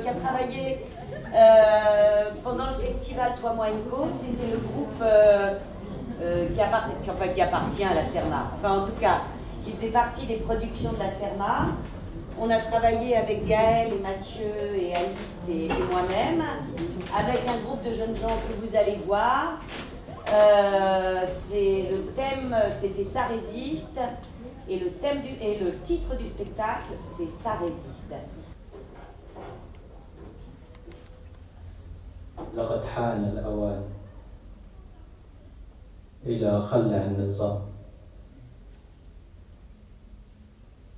qui a travaillé pendant le festival 3 mois Co. C'était le groupe qui appartient à la CERMA. Enfin, en tout cas, qui faisait partie des productions de la CERMA. On a travaillé avec Gaël et Mathieu et Alice et moi-même, avec un groupe de jeunes gens que vous allez voir. Le thème, c'était Ça résiste, et le titre du spectacle, c'est Ça résiste. لقد حان الأوان إلى خلع النظام،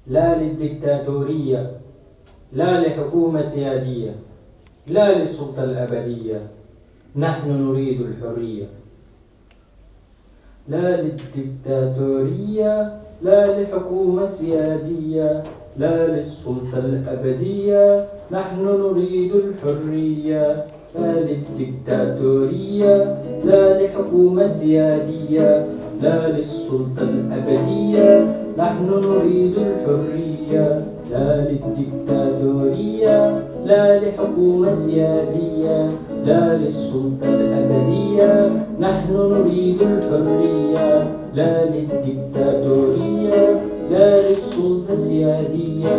لا للدكتاتورية، لا لحكومة سيادية، لا للسلطة الأبدية، نحن نريد الحرية. لا للدكتاتورية، لا لحكومة سيادية، لا للسلطة الأبدية، نحن نريد الحرية. لا للدكتاتورية، لا لحكومة سيادية، لا للسلطة الأبدية، نحن نريد الحرية. لا للدكتاتورية، لا لحكومة سيادية، لا للسلطة الأبدية، نحن نريد الحرية. لا للدكتاتورية، لا للسلطة السيادية،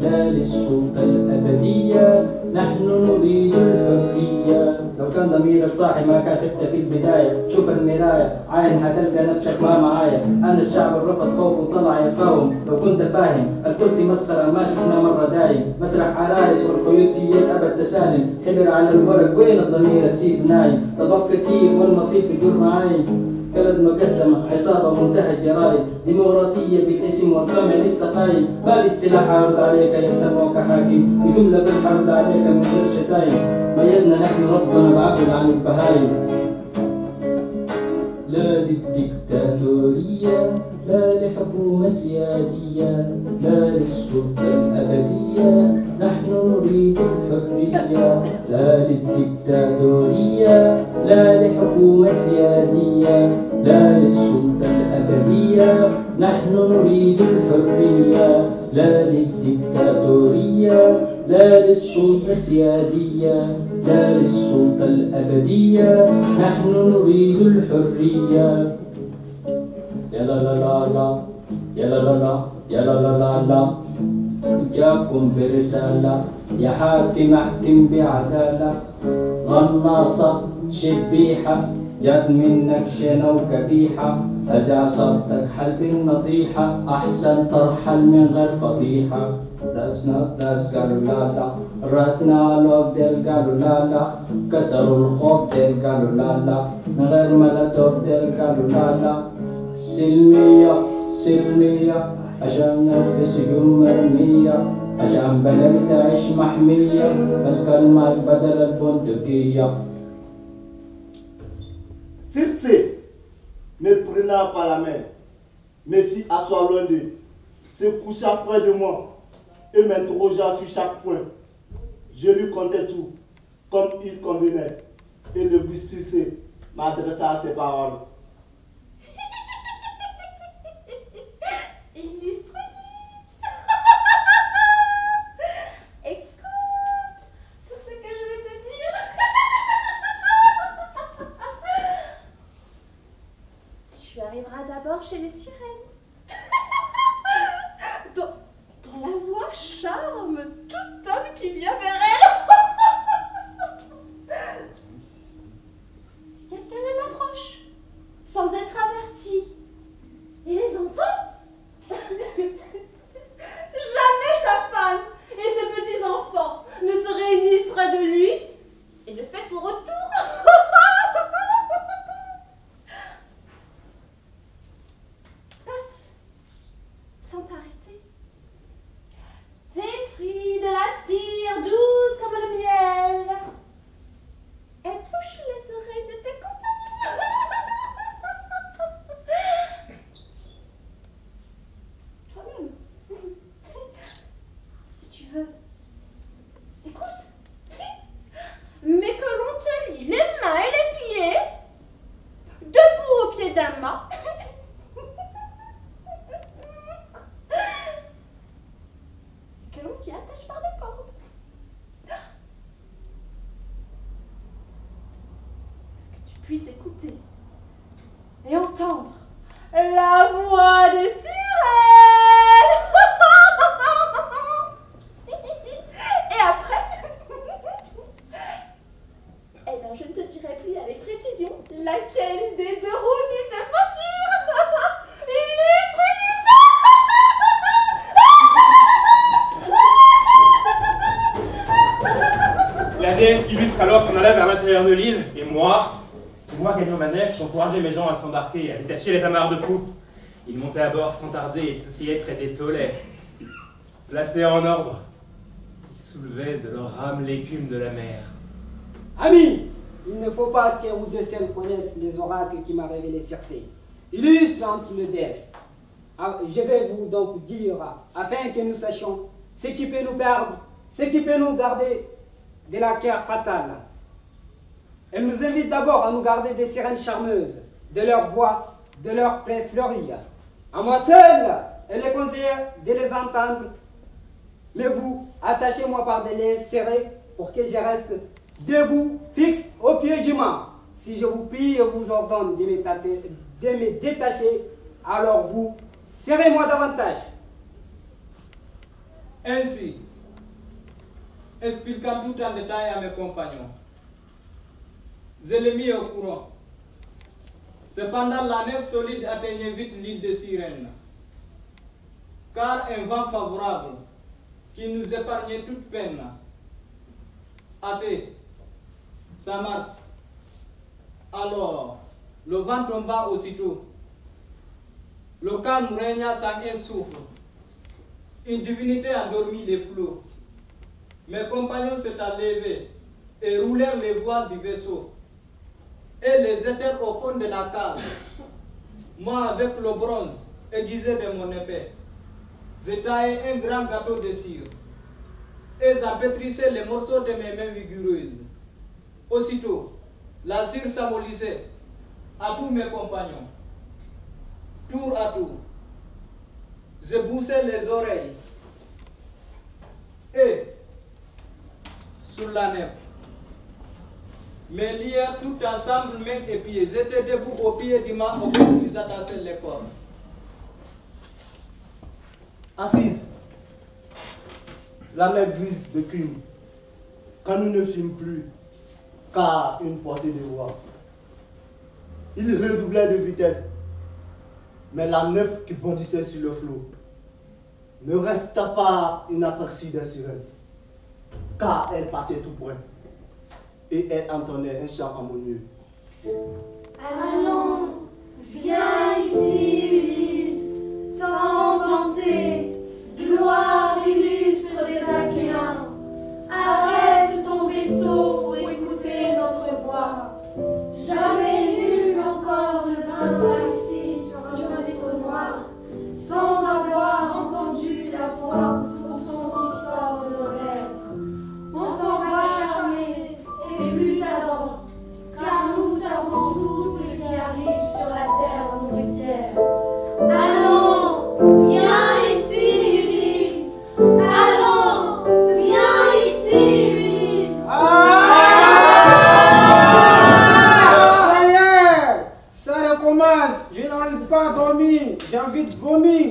لا للسلطة الأبدية، نحن نريد الحرية. لو كان ضميرك صاحي ما كان خفت في البداية. شوف المراية عين حتلقى نفسك ما معايا. أنا الشعب الرفض خوف وطلع يقاوم. لو كنت فاهم الكرسي مسخرة ما شفنا مرة دايم. مسرح عرايس والخيوط في الأبد تسالم. حبر على الورق وين الضمير السيد نايم. ضباب كتير والمصيف في جرم عايم. بلد مقسمة عصابة منتهى الجرائم. ديمقراطية بالاسم والطمع لسه قايم. ما بالسلاح عرض عليك يسموك حاكم. بجملة بس عرض عليك من غير شتايم. ميزنا نحن ربنا بعقل عن البهايم. لا للدكتاتورية، لا لحكومة سيادية، لا للسلطة الأبدية، نحن نريد الحرية. لا للدكتاتورية، لا لحكومة سيادية، لا للسلطة الأبدية، نحن نريد الحرية. لا للدكتاتورية، لا للسلطة السيادية، لا للسلطة الأبدية، نحن نريد الحرية. يا لا لا لا لا، يا لا لا لا، يا لا لا لا لا. جاكم برسالة يا حاكم احكم بعدالة. غناصة شبيحة جات منك شنو كبيحة. أزع صرتك حلف النطيحة. أحسن ترحل من غير فضيحة. راسنا بلاس قالوا لا لا. راسنا لوف ديل قالوا لا لا. كسروا الخوف ديل قالوا لا لا. من غير ملاتوف ديل قالوا لا لا. سلمية سلمية عشان الناس في سجون مرمية. عشان بلد تعيش محمية. بس كلمات بدل البندقية. Circe, me prenant par la main, me fit asseoir loin d'eux, se coucha près de moi et m'interrogea sur chaque point. Je lui contais tout, comme il convenait, et le but Circe m'adressa à ses paroles. Tu arriveras d'abord chez les sirènes. Dans la voix charme tout homme qui vient vers elle. Si quelqu'un les approche, puisse écouter et entendre la voix des sirènes. Et après, eh bien, je ne te dirai plus avec précision laquelle des deux routes il te faut suivre. Illustre, La déesse illustre alors s'en alla vers l'intérieur de l'île, et moi, gagnant ma nef, j'encourageais mes gens à s'embarquer et à détacher les amarres de poupe. Ils montaient à bord sans tarder et s'asseyaient près des tolets. Placés en ordre, ils soulevaient de leur rame l'écume de la mer. Amis, il ne faut pas qu'un ou deux seuls connaissent les oracles qui m'a révélé Circé. Illustre entre les déesses. Je vais vous donc dire, afin que nous sachions ce qui peut nous perdre, ce qui peut nous garder de la guerre fatale. Elle nous invite d'abord à nous garder des sirènes charmeuses, de leur voix, de leurs plaies fleuries. À moi seul, elle est conseillée de les entendre. Mais vous, attachez-moi par des liens serrés pour que je reste debout, fixe au pied du mât. Si je vous prie et vous ordonne de me détacher, alors vous, serrez-moi davantage. Ainsi, expliquant tout en détail à mes compagnons, je l'ai mis au courant. Cependant, la nef solide atteignait vite l'île de Sirène, car un vent favorable qui nous épargnait toute peine. Hâté, ça marche. Alors, le vent tomba aussitôt. Le calme régna sans un souffle. Une divinité endormit les flots. Mes compagnons s'étaient levés et roulèrent les voiles du vaisseau et les étèrent au fond de la cale. Moi, avec le bronze aiguisé de mon épée, je taillais un grand gâteau de cire et j'empêtrissais les morceaux de mes mains vigoureuses. Aussitôt, la cire s'amollissait à tous mes compagnons. Tour à tour, je boussais les oreilles et, sur la nef, mes liens tout ensemble, mains et pieds, j'étais debout au pied du mât auquel ils attachaient les cordes. Assise, la mer grise de crime, quand nous ne fîmes plus qu'à une portée de voix. Il redoublait de vitesse, mais la nef qui bondissait sur le flot ne resta pas inaperçue des sirènes, car elle passait tout près et elle entendait un chant harmonieux. Allons, viens ici, Ulysse, tant vanté, gloire illustre des Achéens. Arrête ton vaisseau pour écouter notre voix. Jamais nul encore ne viendra ici sur un vaisseau noir sans avoir entendu la voix au son qui sort de nos lèvres. On s'en va charmer et plus avant, car nous savons tout ce qui arrive sur la terre nourricière. Allons, viens ici, Ulysse. Allons, viens ici, Ulysse. Ça y est, ça recommence. Je n'arrive pas à dormir. J'ai envie de vomir.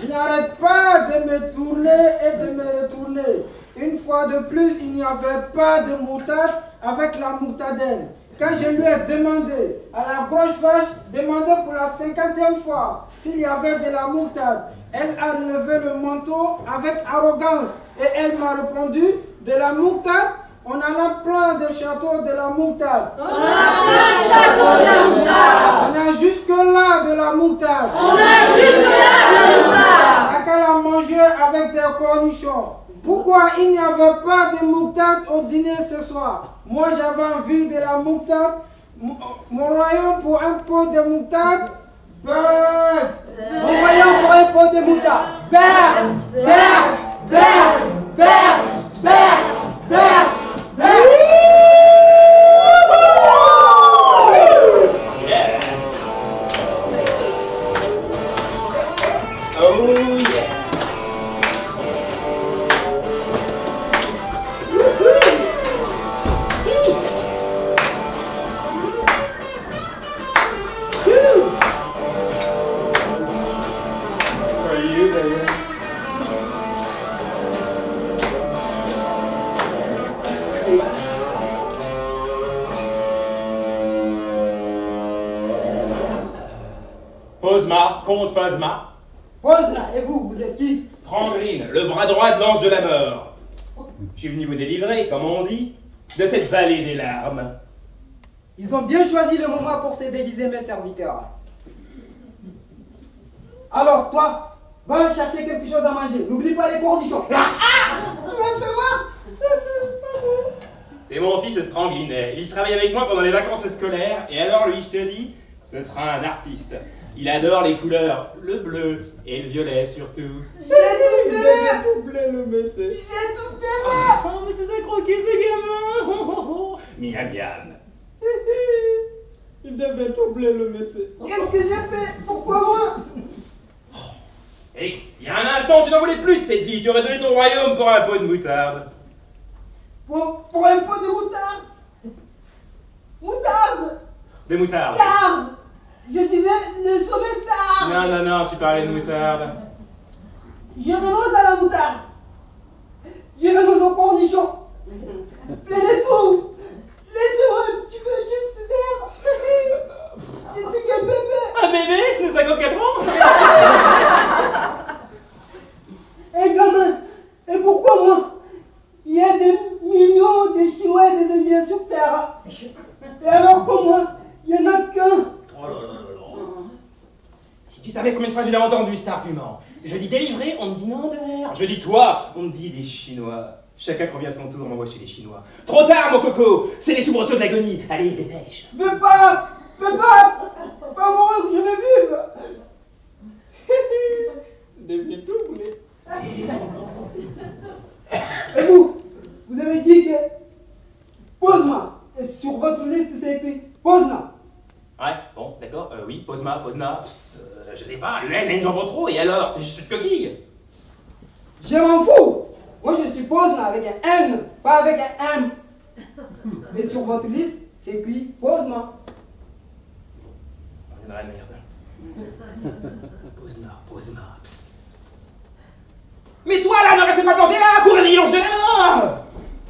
Je n'arrête pas de me tourner et de me retourner. Une fois de plus, il n'y avait pas de moutarde avec la moutardelle. Quand je lui ai demandé à la grosse vache, demandé pour la 50e fois s'il y avait de la moutarde, elle a levé le manteau avec arrogance et elle m'a répondu, de la moutarde, on a là plein de châteaux de la moutarde. On a plein de châteaux de la moutarde. On a jusque-là de la moutarde. On a jusque-là de la moutarde. À qu'à la manger avec des cornichons. Pourquoi il n'y avait pas de moutarde au dîner ce soir? Moi j'avais envie de la moutarde. Mon royaume pour un pot de moutarde. Bert. Mon royaume pour un pot de moutarde. Bert. Bert. Bert. Bert. Bert. Bert. Bert. Oh yeah! comte Posma. Posna, et vous, vous êtes qui? Strangling, le bras droit de l'ange de la mort. Je suis venu vous délivrer, comme on dit, de cette vallée des larmes. Ils ont bien choisi le moment pour se déguiser, mes serviteurs. Alors, toi, va chercher quelque chose à manger. N'oublie pas les conditions. Tu m'as fait mal. C'est mon fils Stranglinet. Il travaille avec moi pendant les vacances scolaires, et alors lui, je te dis, ce sera un artiste. Il adore les couleurs, le bleu et le violet surtout. J'ai tout Doublé le messie. J'ai tout Oh, mais c'est un croquet ce gamin. Miam miam. Il devait doubler le messie. Qu'est-ce que j'ai fait? Pourquoi moi? Hé, il y a un instant, tu n'en voulais plus de cette vie. Tu aurais donné ton royaume pour un pot de moutarde. Pour un pot de moutarde. Moutarde. De moutarde. Tarde. Je disais le sommet tarde. Non, non, non, tu parlais de moutarde. Je renonce à la moutarde. Je renonce aux conditions. Prenez tout. Laissez-moi, tu veux juste d'air. Je suis qu'un bébé. Un bébé de 54 ans. Un gamin. Et pourquoi moi? Il y a des millions de Chinois et des Indiens sur Terre. Et alors pour moi, il n'y en a qu'un. Oh là là là là. Si tu savais combien de fois j'ai entendu cet argument. Je dis délivré, on me dit non de mer. Je dis toi, on me dit des Chinois. Chacun quand vient son tour m'envoie chez les Chinois. Trop tard mon coco, c'est les soubresauts de l'agonie. Allez, dépêche. Veux pas mourir, je vais vivre. Devient doublé. Et vous avez dit que Posma, et sur votre liste c'est écrit Posna. Ouais, bon, d'accord, oui, Posma, je sais pas, le N, j'en prends trop, et alors, c'est juste une coquille. Je m'en fous. Moi je suis Posna avec un N, pas avec un M. Mais sur votre liste c'est écrit Posma. On est dans la merde. Posma, Mais toi là, ne restez pas planté là, courez les anges de la mort.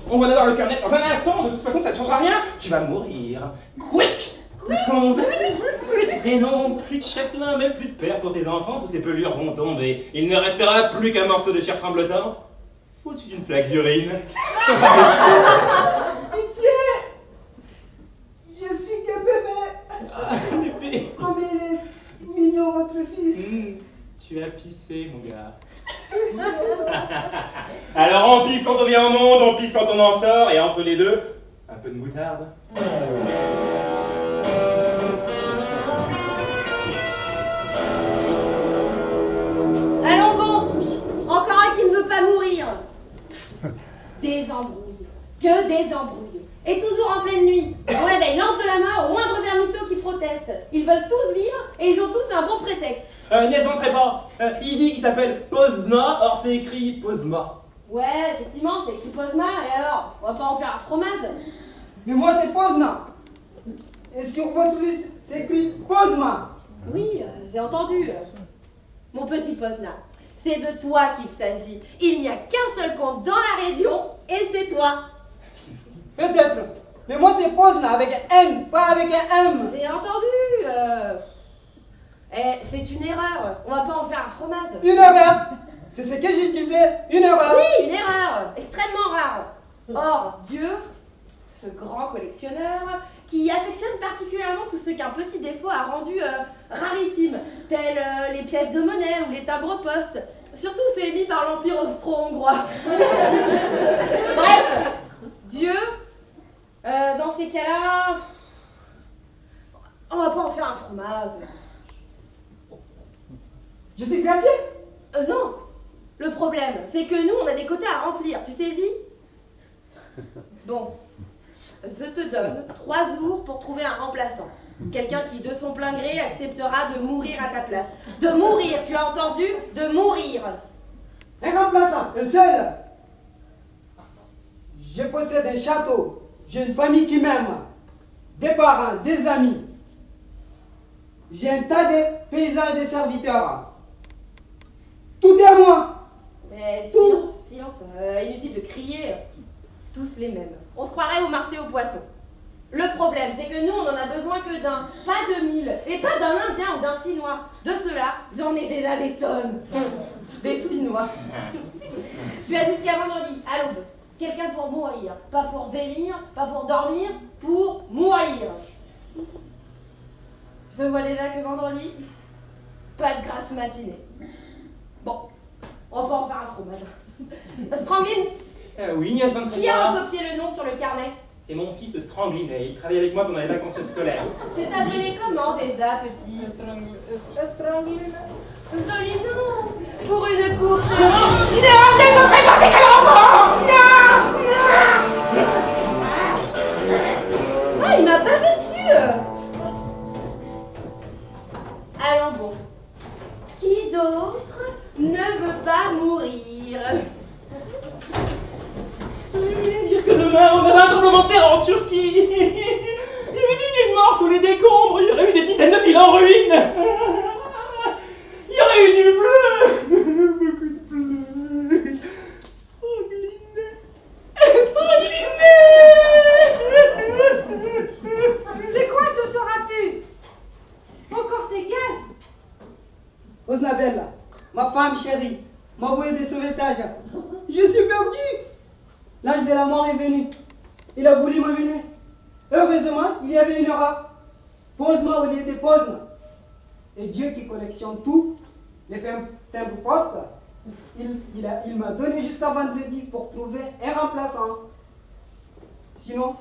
On va d'avoir le cœur net dans un instant, de toute façon ça ne changera rien, tu vas mourir. Quick. Plus de compte, plus de prénom, plus de châtelain, même plus de père pour tes enfants, toutes les pelures vont tomber. Il ne restera plus qu'un morceau de chair tremblotante au-dessus d'une flaque d'urine. Pitié. Je suis qu'un bébé. Bébé. Comme il est mignon votre fils. Tu as pissé mon gars. Alors on pisse quand on vient au monde, on pisse quand on en sort, et entre les deux, un peu de moutarde. Allons bon. Encore un qui ne veut pas mourir. Des embrouilles. Que des embrouilles. Et toujours en pleine nuit. On réveille l'ange de la mort au moindre vermisseau qui proteste. Ils veulent tous vivre et ils ont tous un bon prétexte. N'excentrez pas. Il dit qu'il s'appelle Posna, or c'est écrit Posma. Ouais, effectivement, c'est écrit Posma, et alors? On va pas en faire un fromage? Mais moi c'est Posna. Et sur votre liste c'est écrit Posma. Oui, j'ai entendu. Mon petit Posna, c'est de toi qu'il s'agit. Il n'y a qu'un seul comte dans la région, et c'est toi. Peut-être. Mais moi c'est Posna avec un N, pas avec un M. J'ai entendu. C'est une erreur. On va pas en faire un fromage. Une erreur. C'est ce que je disais. Une erreur. Oui, une erreur. Extrêmement rare. Or, Dieu, ce grand collectionneur, qui affectionne particulièrement tout ce qu'un petit défaut a rendu rarissime, tels les pièces de monnaie ou les timbres-poste. Surtout ceux émis par l'Empire austro-hongrois. Bref, Dieu, dans ces cas-là, on va pas en faire un fromage. Je suis classé. Non. Le problème, c'est que nous, on a des quotas à remplir, tu saisis? Bon, je te donne 3 jours pour trouver un remplaçant. Quelqu'un qui, de son plein gré, acceptera de mourir à ta place. De mourir, tu as entendu? De mourir. Un remplaçant, un seul. Je possède un château. J'ai une famille qui m'aime. Des parents, des amis. J'ai un tas de paysans et de serviteurs. Tout est à moi. Mais Tout. silence, inutile de crier. Tous les mêmes. On se croirait au marché aux poissons. Le problème, c'est que nous, on en a besoin que d'un, pas de 1000, et pas d'un Indien ou d'un Chinois. De cela, j'en ai déjà des tonnes. Des Chinois. Tu as jusqu'à vendredi, à l'aube. Quelqu'un pour mourir. Pas pour vieillir, pas pour dormir, pour mourir. Je vois déjà que vendredi, pas de grasse matinée. Bon, on va en faire un fromage. Strangling, Oui, Nias Van qui a recopié le nom sur le carnet? C'est mon fils Strangling, et il travaille avec moi pendant les vacances scolaires. Tu t'appelais comment déjà, petit? Strangling. Joli nom pour une course. Ah, il m'a pas fait dessus. Allons bon. Qui d'autre ne veut pas mourir? Dire que demain, on aura un tremblement de terre en Turquie. Il y avait des milliers de morts sous les décombres. Il y aurait eu des dizaines de villes en ruine. Il y aurait eu du bleu. Beaucoup de bleu. C'est quoi tout ce raffut? Encore tes gaz? Osnabella, ma femme chérie, m'a voué de sauvetage. Je suis perdu. L'âge de la mort est venu. Il a voulu m'amener. Heureusement, il y avait une heure. Pose-moi au lieu de pose. Et Dieu qui collectionne tout, les timbres postes, il m'a donné jusqu'à vendredi pour trouver un remplaçant. Sinon,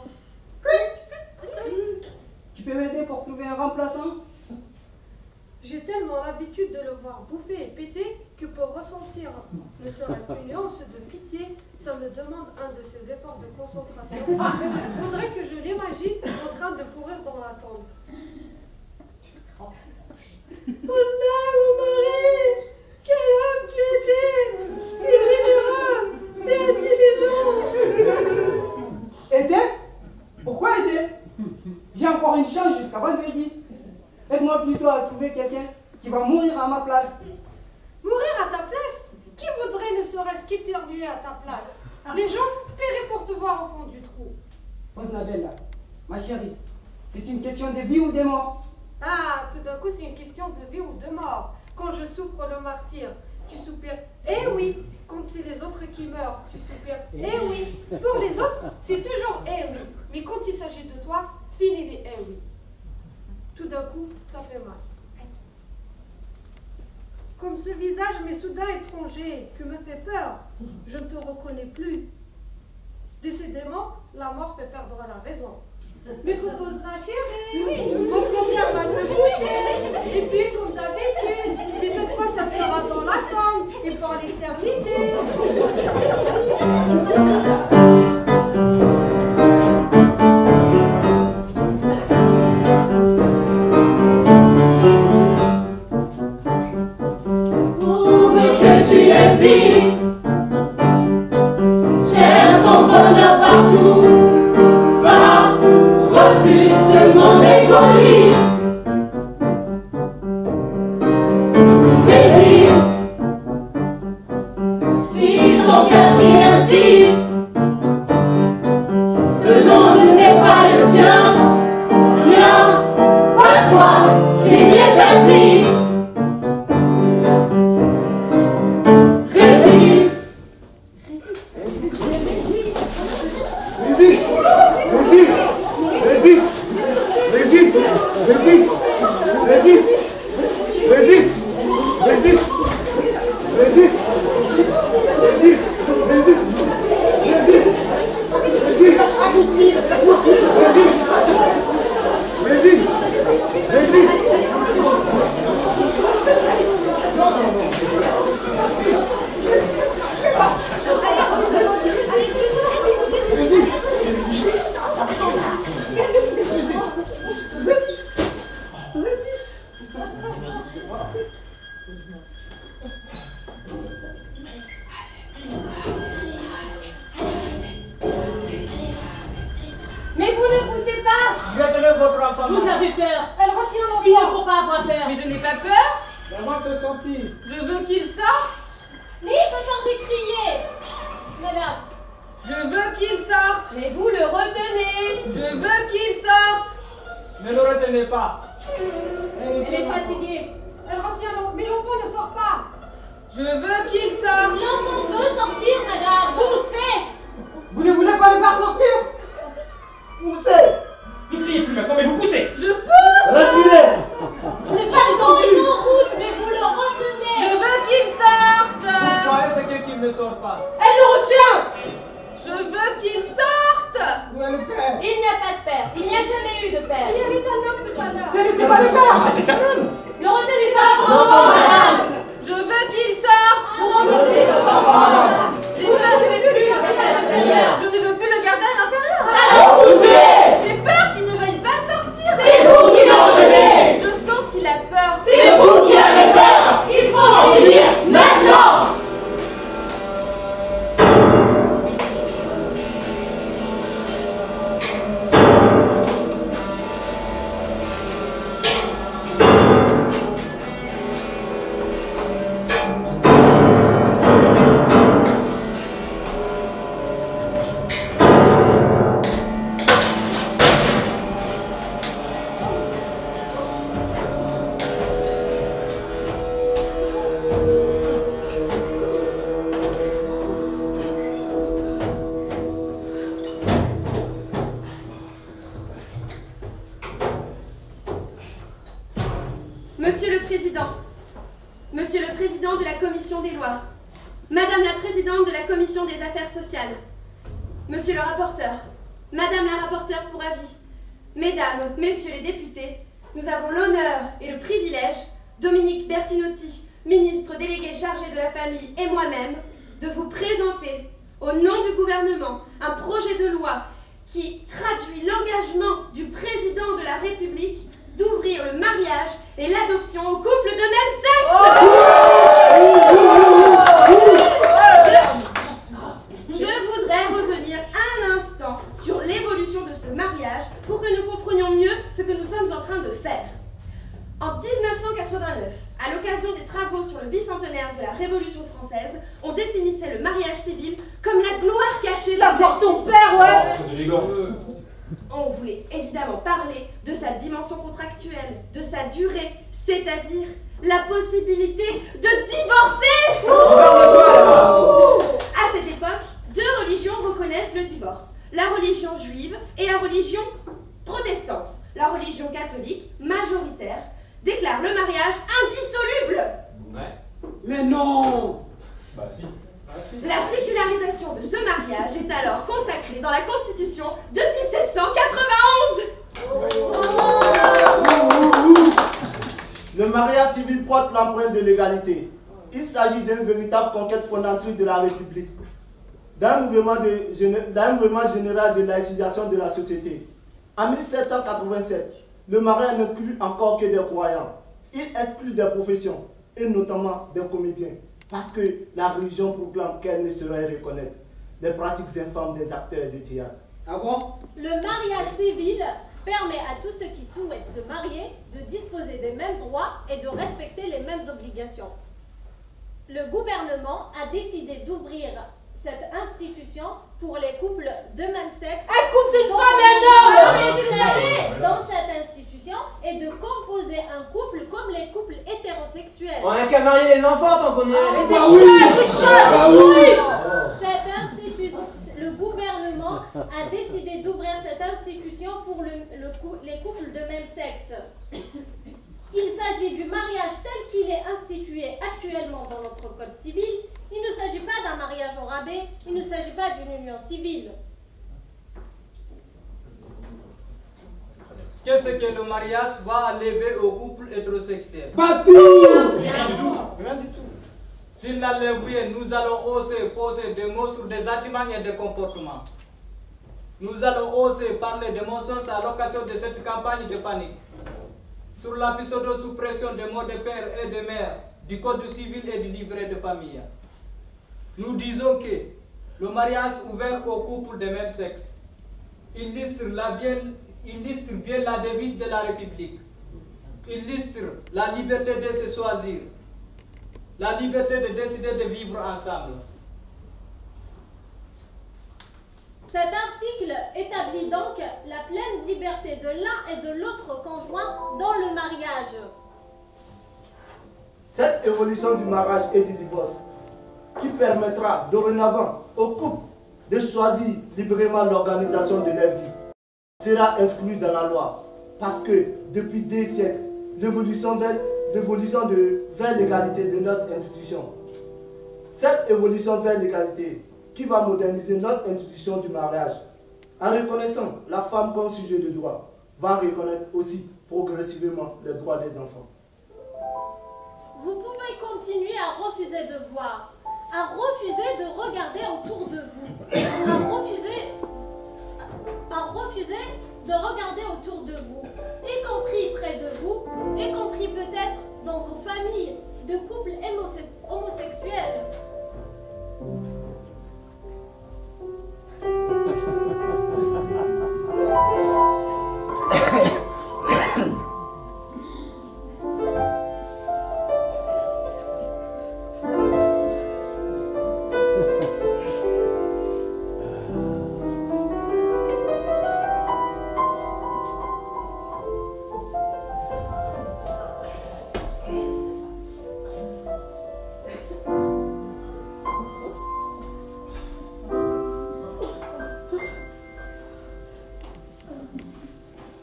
tu peux m'aider pour trouver un remplaçant? J'ai tellement l'habitude de le voir bouffer et péter que pour ressentir ne serait-ce qu'une once de pitié, ça me demande un de ces efforts de concentration. Faudrait que je l'imagine en train de courir dans la tombe. Osna, mon mari, quel homme tu étais, si généreux, si intelligent. Aider? Pourquoi aider? J'ai encore une chance jusqu'à vendredi. Aide-moi plutôt à trouver quelqu'un qui va mourir à ma place. Mourir à ta place? Qui voudrait ne serait-ce qu'éternuer à ta place? Les gens paieraient pour te voir au fond du trou. Osnabella, ma chérie, c'est une question de vie ou de mort. Ah, tout d'un coup, c'est une question de vie ou de mort. Quand je souffre le martyre, tu soupires. Eh oui, quand c'est les autres qui meurent, tu soupires. Eh oui, pour les autres, c'est toujours eh oui. Mais quand il s'agit de toi, fini les eh oui. Tout d'un coup, ça fait mal. Comme ce visage m'est soudain étranger, tu me fais peur, je ne te reconnais plus. Décidément, la mort fait perdre la raison. Mais proposera chérie, on confirme à se coucher, et puis comme d'habitude, mais cette fois ça sera dans la tombe, et pour l'éternité. Cherche ton bonheur partout, va, refuse ce monde égoïste. Résiste, si ton cœur qui insiste. Ce monde n'est pas le tien, viens, pas toi, s'il y persiste. Vous avez peur. Elle retient l'enfant. Il ne faut pas avoir peur. Mais je n'ai pas peur. Maman fait sentir. Je veux qu'il sorte. N'ayez pas peur de crier. Madame, Je veux qu'il sorte. Mais vous le retenez. Je veux qu'il sorte. Ne le retenez pas. Elle est fatiguée. Elle retient l'enfant, mais l'enfant ne sort pas. Je veux qu'il sorte. L'enfant veut sortir, madame. Poussez. Vous ne voulez pas le faire sortir? Poussez! Ne criez plus maintenant, mais vous poussez. Je pousse. Respirez! Vous n'êtes pas descendu en route, mais vous le retenez. Je veux qu'il sorte. Vous croyez ce qu'il ne sort pas? Elle le retient. Je veux qu'il sorte. Où est le père? Il n'y a pas de père. Il n'y a jamais eu de père. Il y avait un homme tout à l'heure. Ce n'était pas le père! C'était qu'un homme. Ne retenez pas votre enfant, madame. Je veux qu'il sorte. Vous retenez votre enfant. Je ne veux plus le garder à l'intérieur. Je ne veux plus le garder à l'intérieur. Alors poussez! J'ai peur qu'il ne veuille pas sortir. C'est vous qui le retenez! Je sens qu'il a peur. C'est vous qui avez peur! Il faut en finir maintenant! Monsieur le Président de la Commission des lois, Madame la Présidente de la Commission des affaires sociales, Monsieur le rapporteur, Madame la rapporteure pour avis, Mesdames, Messieurs les députés, nous avons l'honneur et le privilège, Dominique Bertinotti, ministre délégué chargé de la famille et moi-même, de vous présenter, au nom du gouvernement, un projet de loi qui traduit l'engagement du président de la République d'ouvrir le mariage et l'adoption aux couples de même sexe. Je voudrais revenir un instant sur l'évolution de ce mariage pour que nous comprenions mieux ce que nous sommes en train de faire. En 1989, à l'occasion des travaux sur le bicentenaire de la Révolution française, on définissait le mariage civil comme la gloire cachée d'avoir ton père, ouais. On voulait évidemment parler de sa dimension contractuelle, de sa durée, c'est-à-dire la possibilité de divorcer. À cette époque, deux religions reconnaissent le divorce, la religion juive et la religion protestante. La religion catholique, majoritaire, déclare le mariage indissoluble. Ouais. Mais non! Bah si. La sécularisation de ce mariage est alors consacrée dans la Constitution de 1791. Le mariage civil porte l'empreinte de l'égalité. Il s'agit d'une véritable conquête fondatrice de la République, d'un mouvement général de laïcisation de la société. En 1787, le mariage n'inclut encore que des croyants. Il exclut des professions, et notamment des comédiens, parce que la religion proclame qu'elle ne saurait reconnaître les pratiques infâmes des acteurs de théâtre. Ah bon? Le mariage civil permet à tous ceux qui souhaitent se marier de disposer des mêmes droits et de respecter les mêmes obligations. Le gouvernement a décidé d'ouvrir cette institution pour les couples de même sexe. Un couple, c'est une femme et un homme! Dans cette institution et de composer un couple comme les couples hétérosexuels. On n'a qu'à marier les enfants tant qu'on y est. Mais t'es Cette institution, le gouvernement a décidé d'ouvrir cette institution pour les couples de même sexe. Il s'agit du mariage tel qu'il est institué actuellement dans notre code civil. Il ne s'agit pas d'un mariage au rabais, il ne s'agit pas d'une union civile. Qu'est-ce que le mariage va enlever au couple hétérosexuel? Pas tout! Rien du tout. Rien du tout. S'il l'enlève rien, nous allons oser poser des mots sur des sentiments et des comportements. Nous allons oser parler de mensonges à l'occasion de cette campagne de panique. Sur la pseudo-suppression des mots de père et de mère, du code civil et du livret de famille. Nous disons que le mariage ouvert aux couples de même sexe illustre bien la devise de la République. Illustre la liberté de se choisir, la liberté de décider de vivre ensemble. Cet article établit donc la pleine liberté de l'un et de l'autre conjoint dans le mariage. Cette évolution du mariage et du divorce, qui permettra dorénavant aux couples de choisir librement l'organisation de leur vie, sera inscrite dans la loi. Parce que depuis des siècles, l'évolution vers l'égalité de notre institution. Cette évolution vers l'égalité qui va moderniser notre institution du mariage, en reconnaissant la femme comme sujet de droit, va reconnaître aussi progressivement les droits des enfants. Vous pouvez continuer à refuser de voir, à refuser de regarder autour de vous, à refuser de regarder autour de vous, y compris près de vous, y compris peut-être dans vos familles de couples homosexuels.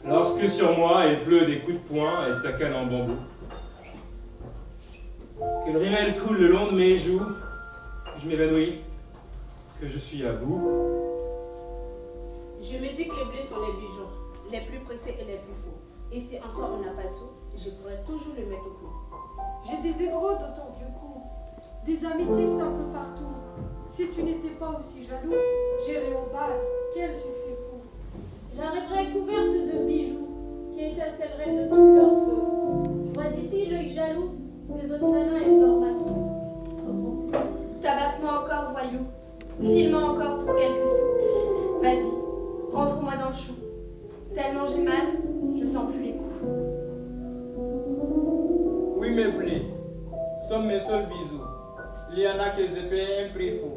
Lorsque sur moi il pleut des coups de poing et de tacanes en bambou, que le rimel coule le long de mes joues, je m'évanouis, que je suis à bout. Je me dis que les blés sont les bijoux, les plus pressés et les plus faux. Et si un soir on n'a pas le sou, je pourrais toujours le mettre au cou. J'ai des émeraudes autour du cou, des améthystes un peu partout. Si tu n'étais pas aussi jaloux, j'irais au bal, quel succès fou. J'arriverai couverte de bijoux qui étincelleraient de tout leur feu. Je vois d'ici l'œil jaloux des autres nanas et leur bateau. Tabasse-moi encore, voyou. File-moi encore pour quelques sous. Vas-y, rentre-moi dans le chou. Tellement j'ai mal, je sens plus les coups. Oui, mes blés, sont mes seuls bisous. Il y en a que je paye un prix fou.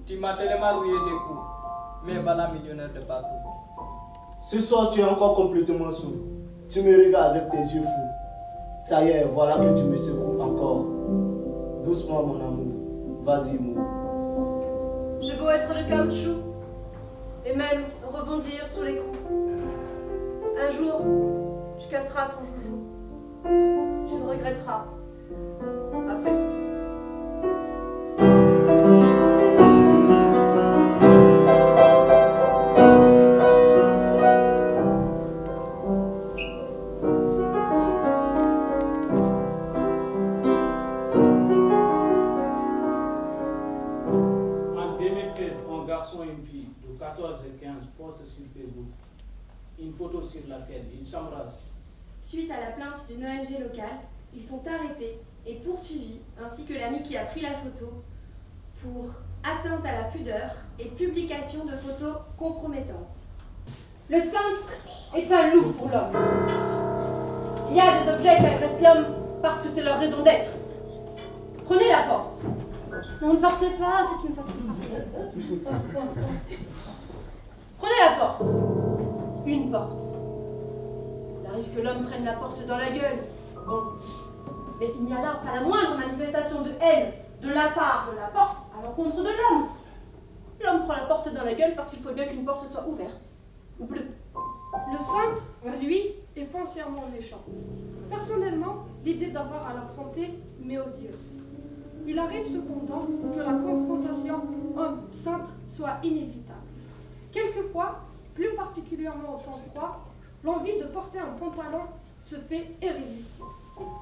Tu m'as tellement rouillé des coups, mais voilà millionnaire de partout. Ce soir, tu es encore complètement sourd. Tu me regardes avec tes yeux fous. Ça y est, voilà que tu me secoues encore. Doucement, mon amour. Vas-y, mou. J'ai beau être de caoutchouc, et même rebondir sur les coups. Un jour, tu casseras ton joujou. Tu le regretteras. Après coup. De 14 et 15 poste sur Facebook, une photo sur laquelle ils s'embrassent. Suite à la plainte d'une ONG locale, ils sont arrêtés et poursuivis, ainsi que l'ami qui a pris la photo, pour atteinte à la pudeur et publication de photos compromettantes. Le cintre est un loup pour l'homme. Il y a des objets qui agressent l'homme parce que c'est leur raison d'être. Prenez la porte. Non, ne partez pas, c'est une façon de Prenez la porte. Une porte. Il arrive que l'homme prenne la porte dans la gueule. Bon. Mais il n'y a là pas la moindre manifestation de haine de la part de la porte à l'encontre de l'homme. L'homme prend la porte dans la gueule parce qu'il faut bien qu'une porte soit ouverte. Ou bleue. Le cintre, lui, est foncièrement méchant. Personnellement, l'idée d'avoir à l'affronter m'est odieuse. Il arrive cependant que la confrontation homme-cintre soit inévitable. Quelquefois, plus particulièrement au temps froid, l'envie de porter un pantalon se fait irrésistible.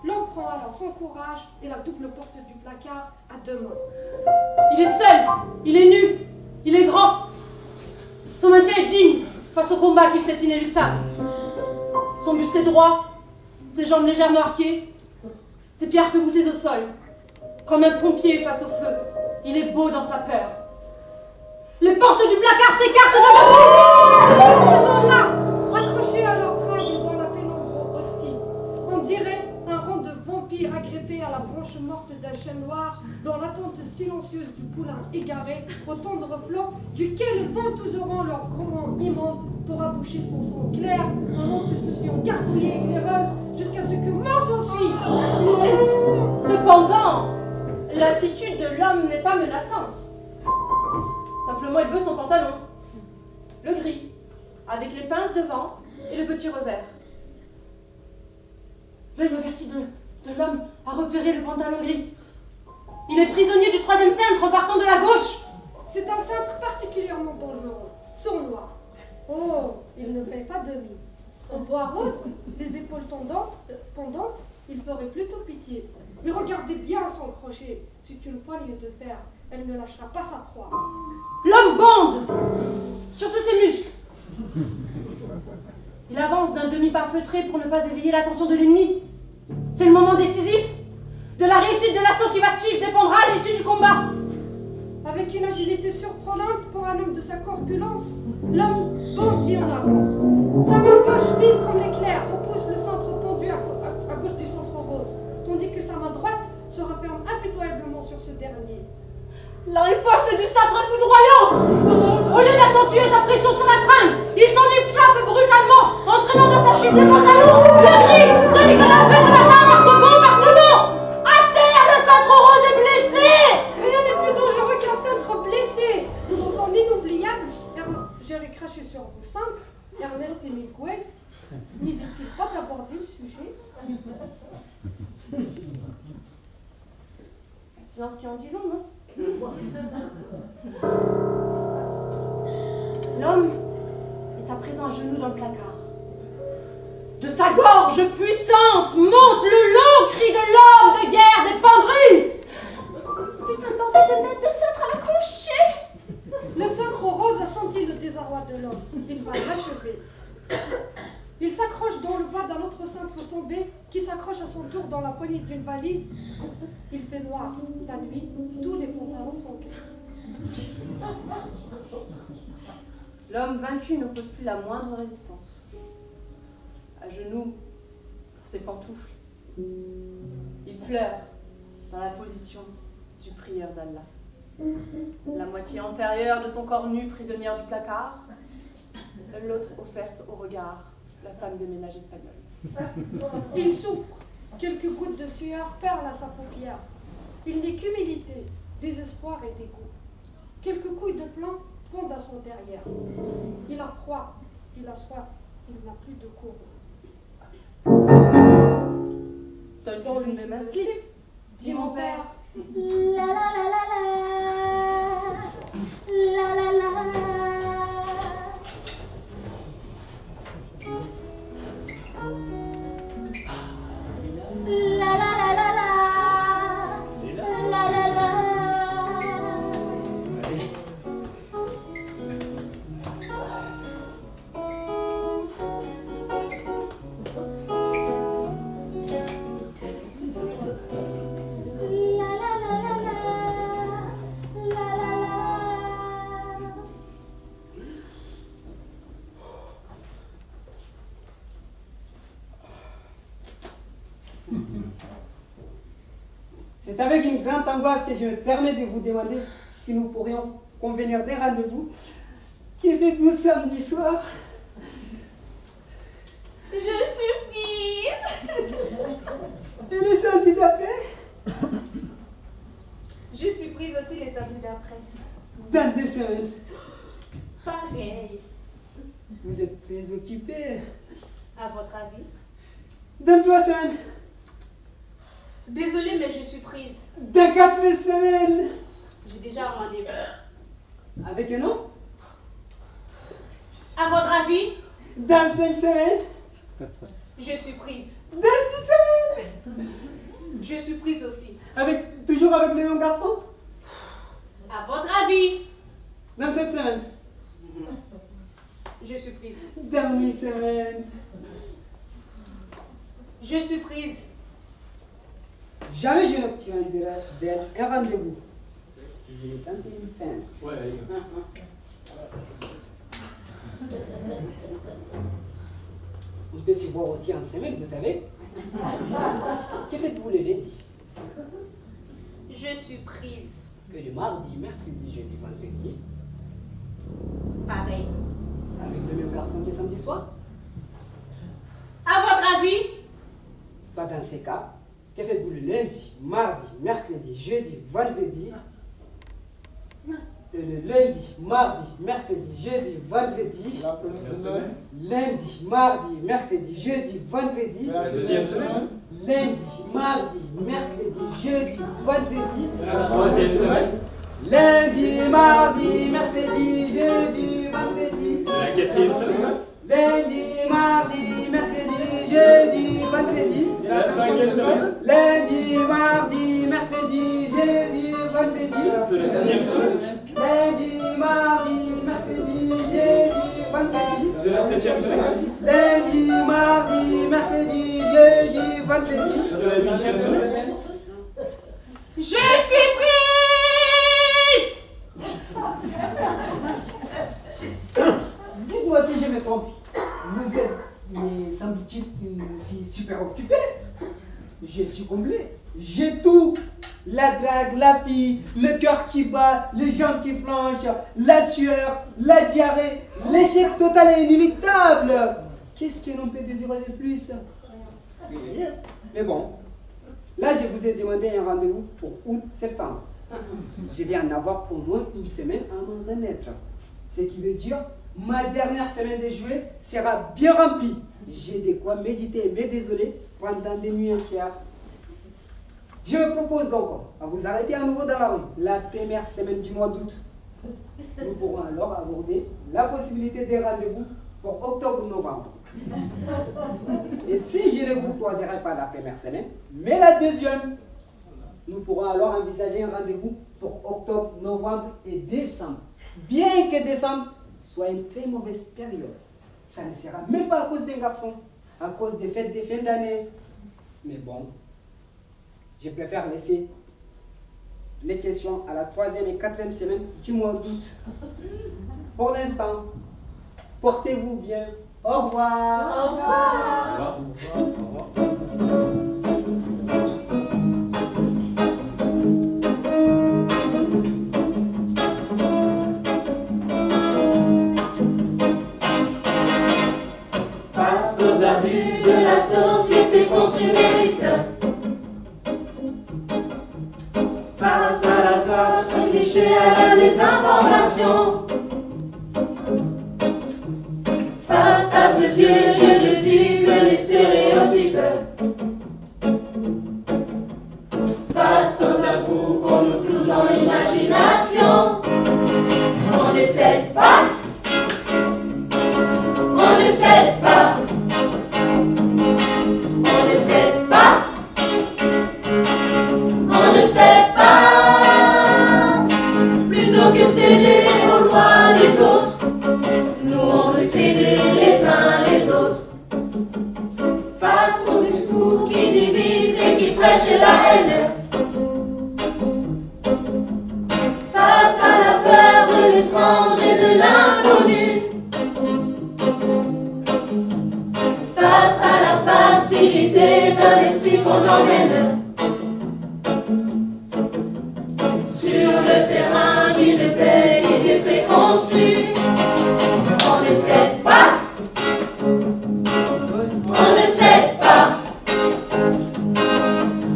L'homme prend alors son courage et la double porte du placard à deux mains. Il est seul, il est nu, il est grand. Son maintien est digne face au combat qu'il fait inéluctable. Son buste est droit, ses jambes légèrement arquées, ses pieds arc-boutés au sol. Comme un pompier face au feu, il est beau dans sa peur. Les portes du placard s'écartent devant nous. Ils sont là, accrochés à leur tringle dans la pénombre hostile. On dirait un rang de vampires agrippés à la branche morte d'un chêne noir dans l'attente silencieuse du poulain égaré au tendre flanc duquel ventouseront leurs leur grand immonde pour aboucher son sang clair en monte ce sillon gargouillé et éclaireuse jusqu'à ce que mort s'ensuive. Cependant, l'attitude de l'homme n'est pas menaçante. Simplement, il veut son pantalon. Le gris, avec les pinces devant et le petit revers. L'œil averti de l'homme a repéré le pantalon gris. Il est prisonnier du troisième cintre partant de la gauche. C'est un cintre particulièrement dangereux, sournois. Oh, il ne fait pas de mine. En bois rose, les épaules pendantes, il ferait plutôt pitié. Mais regardez bien son crochet. C'est une poignée de fer. Elle ne lâchera pas sa proie. L'homme bande, surtout ses muscles. Il avance d'un demi-pas feutré pour ne pas éveiller l'attention de l'ennemi. C'est le moment décisif. De la réussite de l'assaut qui va suivre dépendra l'issue du combat. Avec une agilité surprenante pour un homme de sa corpulence, l'homme bondit en avant. Sa main gauche, vive comme l'éclair, repousse le cintre pendu à gauche du centre rose, tandis que sa main droite se referme impitoyablement sur ce dernier. La riposte du cintre est foudroyante. Au lieu d'accentuer sa pression sur la tringle, il s'en échappe brutalement, entraînant dans sa chute le pantalon, le gris, celui que la paix ce matin, parce que bon, parce que non. À terre, le cintre rose est blessé. Rien n'est plus dangereux qu'un cintre blessé. Nous en sommes inoubliables. J'avais craché sur vos cintres. Ernest et Miguel n'évitent pas d'aborder le sujet. Silence qui en dit long, non? L'homme est à présent à genoux dans le placard. De sa gorge puissante monte le long cri de l'homme de guerre des penderies. Putain, bordel de mettre de cintre à la coucher. Le cintre rose a senti le désarroi de l'homme. Il va l'achever. Il s'accroche dans le bas d'un autre cintre tombé qui s'accroche à son tour dans la poignée d'une valise. Il fait noir. La nuit, tous les pantalons sont gris. L'homme vaincu n'oppose plus la moindre résistance. À genoux, sur ses pantoufles, il pleure dans la position du prieur d'Allah. La moitié antérieure de son corps nu, prisonnière du placard, l'autre offerte au regard, la femme des ménages espagnols. Il souffre. Quelques gouttes de sueur perlent à sa paupière. Il n'est qu'humilité, désespoir et dégoût. Quelques couilles de plomb fondent à son derrière. Il a froid, il a soif, il n'a plus de courroux. Donne-toi une même slip, dit mon père. La la la la la, la la la. La la la la la, la la la. C'est avec une grande angoisse que je me permets de vous demander si nous pourrions convenir d'un rendez-vous. Que faites-vous samedi soir? Je suis prise. Et le samedi d'après? Je suis prise aussi les samedis d'après. Dans 2 semaines. Pareil. Vous êtes très occupé. À votre avis? Dans 3 semaines. Désolée, mais je suis prise. Dans 4 semaines. J'ai déjà un rendez-vous. Avec un nom? À votre avis? Dans 5 semaines. Je suis prise. Dans 6 semaines. Je suis prise aussi. Toujours avec le même garçon? À votre avis? Dans 7 semaines. Je suis prise. Dans 8 semaines. Je suis prise. Jamais je n'obtiendrai un rendez-vous. Je l'ai dans une scène. Ouais, On peut s'y voir aussi en semaine, vous savez. Que faites-vous le lundi? Je suis prise. Que le mardi, mercredi, jeudi, vendredi? Pareil. garçon que samedi soir? À votre avis? Pas dans ces cas. Que faites-vous le lundi, mardi, mercredi, jeudi, vendredi? Le lundi, mardi, mercredi, jeudi, vendredi. La première semaine. Lundi, mardi, mercredi, jeudi, vendredi. La deuxième semaine. Lundi, mardi, mercredi, jeudi, vendredi. La troisième semaine. Lundi, mardi, mercredi, jeudi, vendredi. La quatrième semaine. Lundi, mardi, mercredi, jeudi, vendredi. La cinquième semaine. Lundi, mardi, mercredi, jeudi, vendredi. La sixième semaine. Lundi, mardi, mercredi, jeudi, vendredi. De la septième semaine. Lundi, mardi, mercredi, jeudi, vendredi. De la huitième semaine. Je suis prise! Dites-moi si je me trompe. Vous êtes, mais semble-t-il, une fille super occupée. Je suis comblé. J'ai tout. La drague, la fille, le cœur qui bat, les jambes qui flanchent, la sueur, la diarrhée, l'échec total et inéluctable. Qu'est-ce que l'on peut désirer de plus? Mais bon, là je vous ai demandé un rendez-vous pour août-septembre. Je vais en avoir au moins une semaine avant de naître. Ce qui veut dire ma dernière semaine de juillet sera bien remplie. J'ai de quoi méditer et me désoler pendant des nuits entières. Je me propose donc à vous arrêter à nouveau dans la rue la première semaine du mois d'août. Nous pourrons alors aborder la possibilité des rendez-vous pour octobre-novembre. Et si je ne vous croiserai pas la première semaine, mais la deuxième, nous pourrons alors envisager un rendez-vous pour octobre, novembre et décembre. Bien que décembre soit une très mauvaise période. Ça ne sera même pas à cause d'un garçon, à cause des fêtes de fin d'année. Mais bon, je préfère laisser les questions à la 3e et 4e semaine du mois d'août. Pour l'instant, portez-vous bien. Au revoir. Au revoir. Au revoir. Face aux abus de la société consumériste, face à la classe cliché, à la désinformation, face à ce vieux jeu de dupes, les stéréotypes, face aux tabous qu'on nous cloue dans l'imagination, on ne cède pas. On ne cède pas. On ne cède pas. On ne cède pas. Plutôt que céder aux lois des autres, nous on veut céder les uns les autres. Face aux discours qui divisent et qui prêchent la haine, face à la peur de l'étrange et de l'inconnu, face à la facilité d'un esprit qu'on emmène sur le terrain d'une belle idée préconçue, on ne cède pas. On ne cède pas.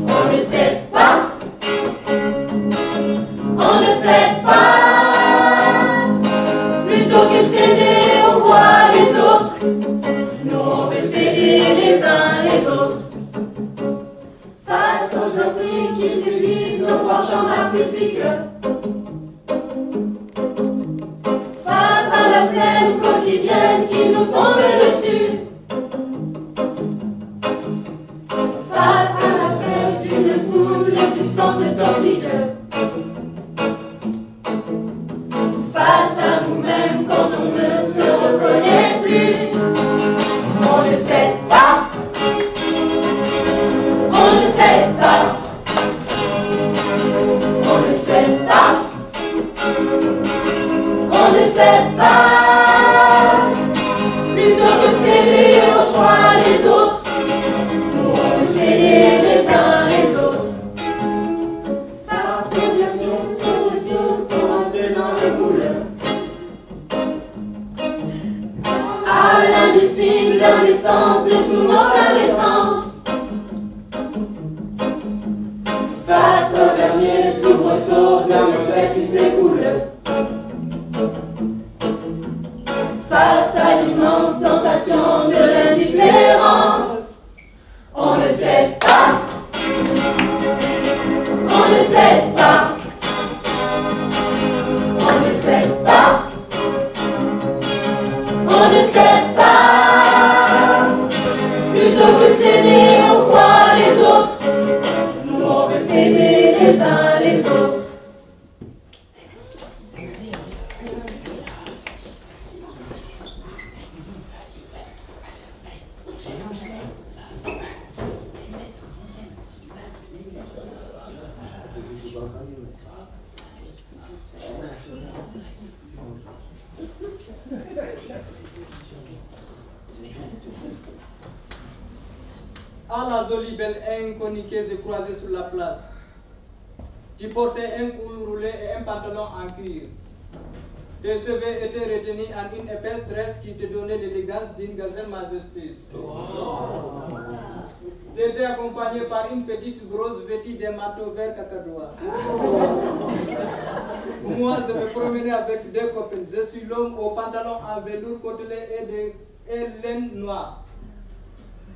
On ne cède pas. On ne cède pas. Plutôt que céder aux voix des autres, nous on veut céder les uns les autres. Face aux intrigues qui suffisent nos penchants narcissiques, face à la flemme quotidienne qui nous tombe dessus, face à l'appel d'une foule de substances toxiques, face à nous-mêmes quand on ne se reconnaît plus, on ne cède pas. On ne cède pas. On ne cède pas. On ne cède pas. Plutôt que céder plein d'essence, de tout mon plein d'essence. Face au dernier soubresaut d'un mauvais qui s'écoule. Face à l'immense tentation de l'indifférence, on ne cède pas. On ne cède pas. On ne cède pas. On ne cède pas. Plutôt que céder, on croit les autres. Nous on veut céder les uns les autres. Ah, la jolie belle inconnue que j'ai croisée sur la place. Tu portais un col roulé et un pantalon en cuir. Tes cheveux étaient retenus en une épaisse tresse qui te donnait l'élégance d'une gazelle majestueuse. Tu étais accompagné par une petite grosse vêtue d'un manteau vert cacadois. Moi, je me promenais avec deux copines. Je suis l'homme au pantalon en velours côtelé et laine noire.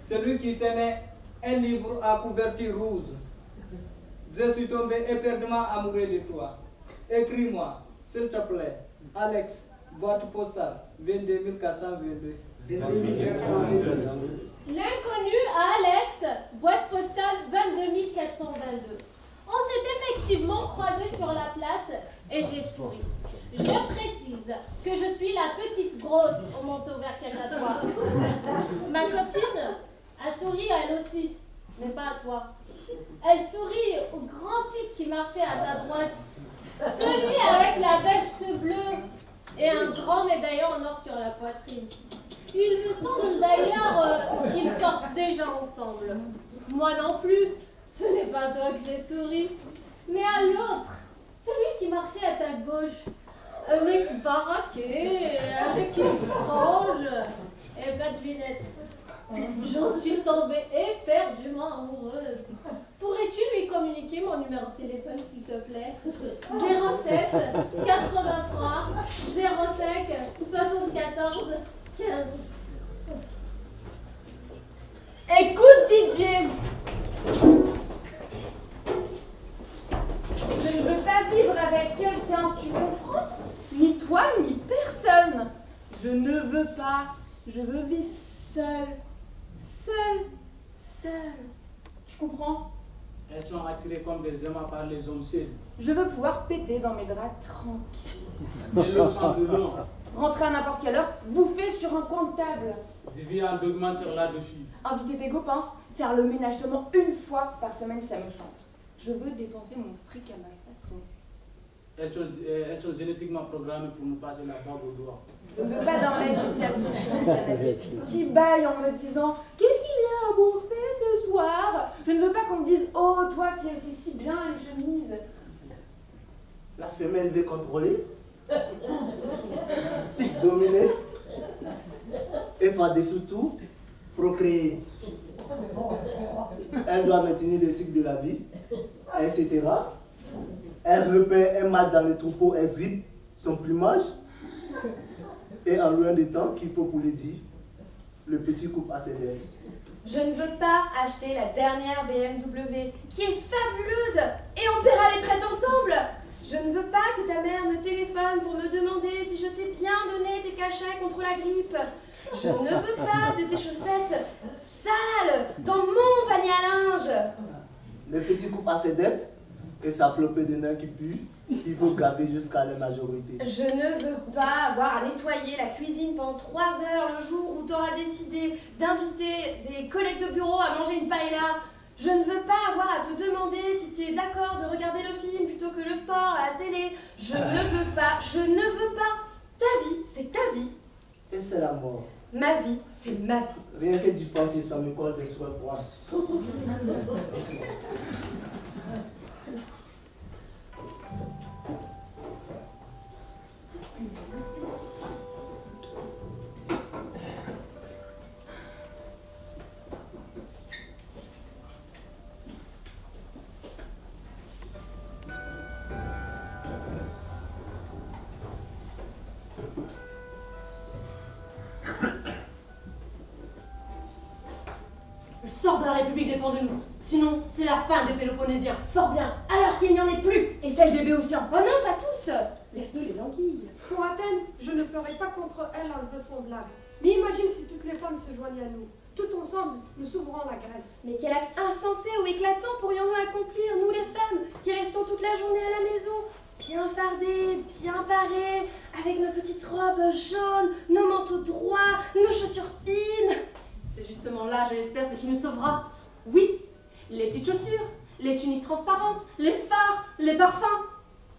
Celui qui tenait un livre à couverture rouge. Je suis tombé éperdument amoureux de toi. Écris-moi, s'il te plaît, Alex, boîte postale 22 422. L'inconnu à Alex, boîte postale 22 422. On s'est effectivement croisés sur la place et j'ai souri. Je précise que je suis la petite grosse au manteau vert cacadois. Ma copine a souri elle aussi, mais pas à toi. Elle sourit au grand type qui marchait à ta droite. Celui avec la veste bleue et un grand médaillon en or sur la poitrine. Il me semble d'ailleurs qu'ils sortent déjà ensemble. Moi non plus, ce n'est pas toi que j'ai souri, mais à l'autre, celui qui marchait à ta gauche. Un mec baraqué, avec une frange et pas de lunettes. J'en suis tombée éperdument amoureuse. Pourrais-tu lui communiquer mon numéro de téléphone, s'il te plaît? 07 83 05 74 15. Écoute, Didier, je ne veux pas vivre avec quelqu'un, tu comprends? Ni toi, ni personne. Je ne veux pas. Je veux vivre seule. Seule. Tu comprends? Elles sont attirées comme des aimants par les hommes seuls. Je veux pouvoir péter dans mes draps tranquilles. Mais le sang de l'eau. Rentrer à n'importe quelle heure, bouffer sur un coin de table. Je vis un documentaire là-dessus. Inviter tes copains, faire le ménage seulement une fois par semaine, ça me chante. Je veux dépenser mon fric à ma façon. Elles sont génétiquement programmées pour me passer la barbe au doigt. Je ne veux pas d'un mec qui tient sur le canapé, qui baille en me disant « Qu'est-ce qu'il y a à bouffer ce soir ?» Je ne veux pas qu'on me dise « Oh, toi qui as fait si bien les chemises. » La femelle veut contrôler, dominer, et par-dessus tout, procréer. Elle doit maintenir le cycle de la vie, etc. Elle repère un mâle dans le troupeau, elle zippe son plumage. Et en loin de temps qu'il faut pour le dire, le petit couple a ses dettes. Je ne veux pas acheter la dernière BMW, qui est fabuleuse, et on paiera les traites ensemble. Je ne veux pas que ta mère me téléphone pour me demander si je t'ai bien donné tes cachets contre la grippe. Je ne veux pas de tes chaussettes sales dans mon panier à linge. Le petit couple a ses dettes et sa flopée de nains qui pue, il faut garder jusqu'à la majorité. Je ne veux pas avoir à nettoyer la cuisine pendant 3 heures le jour où tu auras décidé d'inviter des collègues de bureau à manger une paella. Je ne veux pas avoir à te demander si tu es d'accord de regarder le film plutôt que le sport à la télé. Je ne veux pas. Ta vie, c'est ta vie. Et c'est la mort. Ma vie, c'est ma vie. Rien que d'y penser, ça me cause des souhaits froids. force de la République dépend de nous. Sinon, c'est la fin des Péloponnésiens. Fort bien, alors qu'il n'y en ait plus. Et celle des Béotiens. Oh non, pas tous. Laisse-nous les anguilles. Pour Athènes, je ne ferai pas contre elle un vœu semblable. Mais imagine si toutes les femmes se joignaient à nous. Tout ensemble, nous s'ouvrons la Grèce. Mais quel acte insensé ou éclatant pourrions-nous accomplir, nous les femmes, qui restons toute la journée à la maison, bien fardées, bien parées, avec nos petites robes jaunes, nos manteaux droits, nos chaussures fines. C'est justement là, je l'espère, ce qui nous sauvera. Oui, les petites chaussures, les tuniques transparentes, les phares, les parfums.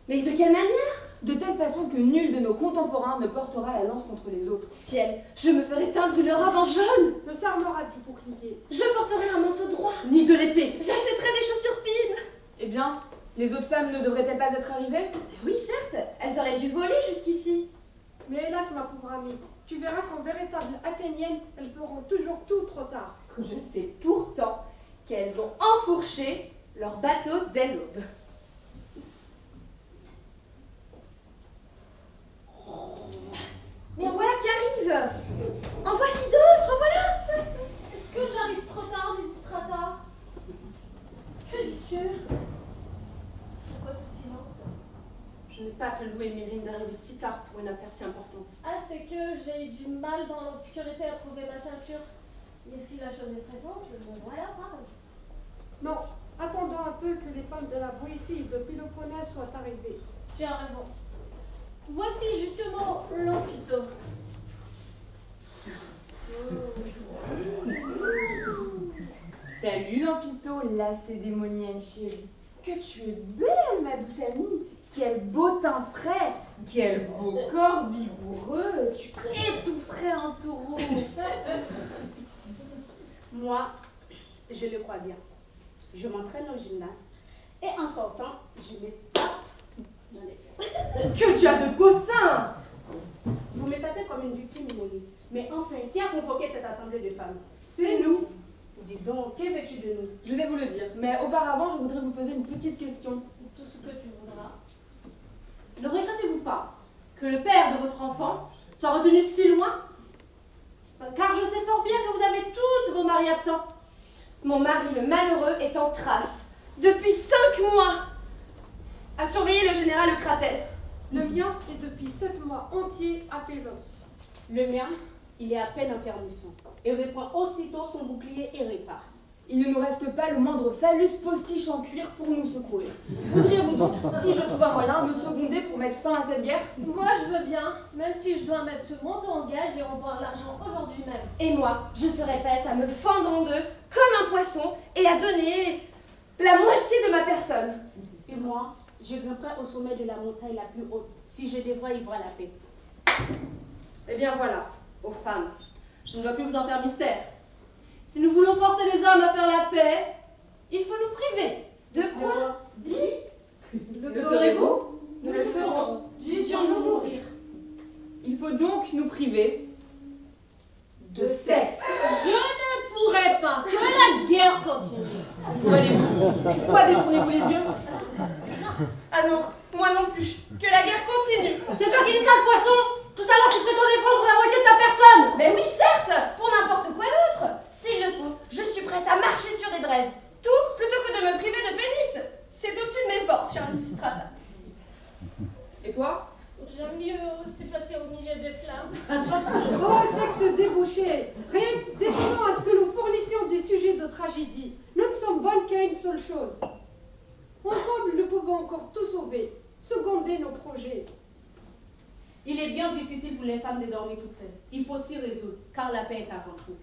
Mais de quelle manière? De telle façon que nul de nos contemporains ne portera la lance contre les autres. Ciel, je me ferai teindre une robe en jaune. Me s'armera du bouclier. Je porterai un manteau droit. Ni de l'épée. J'achèterai des chaussures fines. Eh bien, les autres femmes ne devraient-elles pas être arrivées? Oui, certes, elles auraient dû voler jusqu'ici. Mais hélas, ma pauvre amie, tu verras qu'en véritable athénienne, elles feront toujours tout trop tard. Je sais pourtant qu'elles ont enfourché leur bateau dès l'aube. Mais en voilà qui arrive. En voici d'autres, voilà. Est-ce que j'arrive trop tard, Lysistrata? Que vicieux. Pourquoi ce silence? Je n'ai pas à te louer, Mérine, d'arriver si tard pour une affaire si importante. Ah, c'est que j'ai eu du mal dans l'obscurité à trouver ma ceinture. Mais si la chose est présente, voilà, parle. Non, attendons un peu que les femmes de la Boétie de Péloponnèse soient arrivées. Tu as raison. Voici justement l'Amphito. Salut Lampito, lacédémonienne chérie. Que tu es belle, ma douce amie. Quel beau teint frais. Quel beau corps vigoureux. Tu étoufferais un taureau. Moi, je le crois bien. Je m'entraîne au gymnase et en sortant, je me tape dans les fesses. Que tu as de beaux seins! Vous m'épatez comme une victime immolée. Mais enfin, qui a convoqué cette assemblée de femmes? C'est nous. Dis donc, que veux-tu de nous? Je vais vous le dire, mais auparavant, je voudrais vous poser une petite question. Tout ce que tu voudras. Ne regrettez-vous pas que le père de votre enfant soit retenu si loin? Car je sais fort bien que vous avez tous vos maris absents. Mon mari, le malheureux, est en trace depuis 5 mois à surveiller le général Eucratès. Le mien est depuis 7 mois entiers à Pélos. Le mien, il est à peine en permission et reprend aussitôt son bouclier et répare. Il ne nous reste pas le moindre phallus postiche en cuir pour nous secourir. Voudriez-vous donc, si je trouve un moyen, me seconder pour mettre fin à cette guerre? Moi, je veux bien, même si je dois mettre ce montant en gage et revoir l'argent aujourd'hui même. Et moi, je serais prête à me fendre en deux comme un poisson et à donner la moitié de ma personne. Et moi, je grimperai au sommet de la montagne la plus haute si je devrais y voir la paix. Eh bien voilà, aux femmes, je ne dois plus vous en faire mystère. Si nous voulons forcer les hommes à faire la paix, il faut nous priver. De quoi? Dis. Le ferez-vous? Nous le ferons. Dussions-nous mourir. Il faut donc nous priver de sexe. Je ne pourrai pas que la guerre continue. Où allez-vous? Pourquoi détournez-vous les yeux? Ah non, moi non plus. Que la guerre continue. C'est toi qui dis ça, le poisson! Tout à l'heure, tu prétends défendre la moitié de ta personne! Mais oui, certes, pour n'importe quoi d'autre. S'il le faut, je suis prête à marcher sur les braises. Tout plutôt que de me priver de pénis. C'est au-dessus de mes forces, cher Lysistrata. Et toi? J'aime mieux aussi passer au milieu des flammes. Oh, sexe débauché! Rien que décevant à ce que nous fournissions des sujets de tragédie. Nous ne sommes bonnes qu'à une seule chose. Ensemble, nous pouvons encore tout sauver, seconder nos projets. Il est bien difficile pour les femmes de dormir toutes seules. Il faut s'y résoudre, car la paix est avant tout.